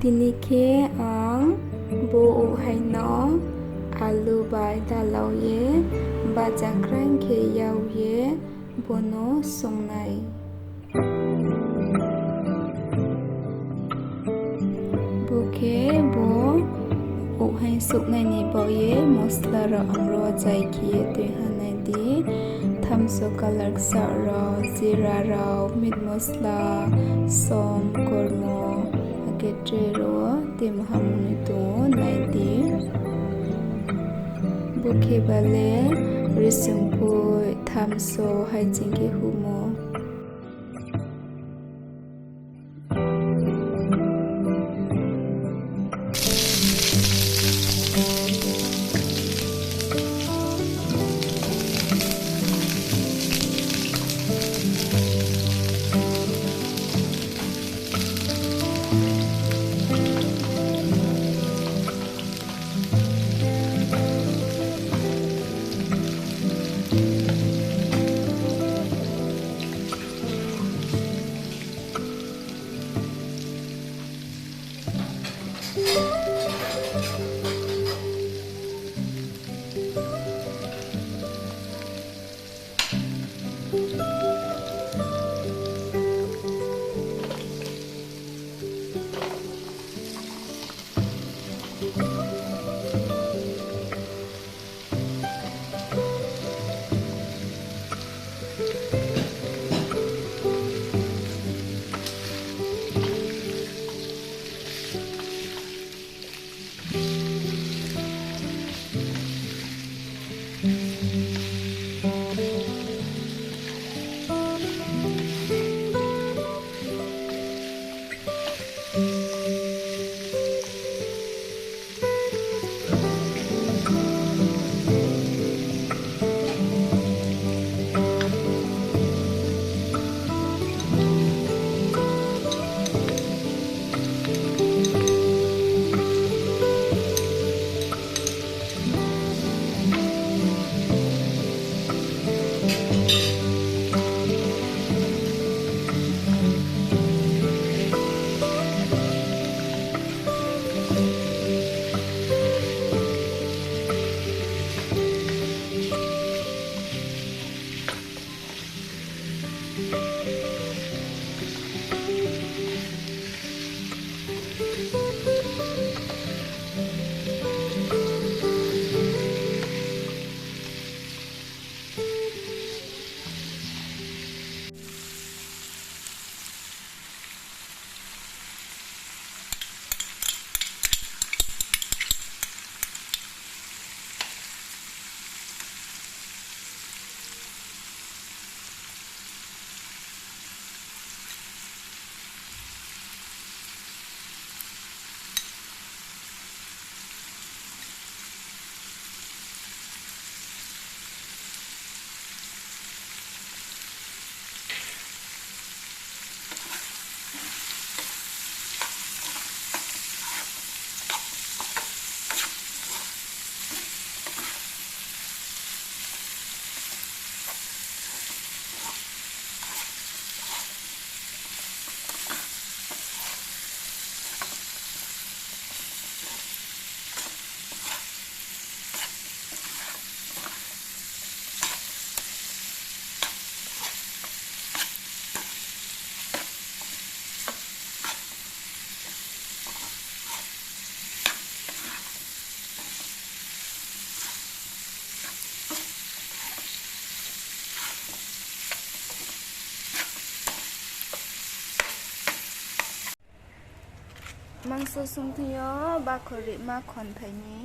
Tinike ang bo hay no alu bai da lau ye ba jangkrang ke yau ye bono songnai buke bo hai suknai ni bo ye mosla ro angro jai ki tui hanai di thamso color sa ro zira ro mit mosla som kormo aketre ro tim hamuni to nai di buke bale risumpu thamso hai jingki humo mangso sungthiyo ba khori ma khon thaini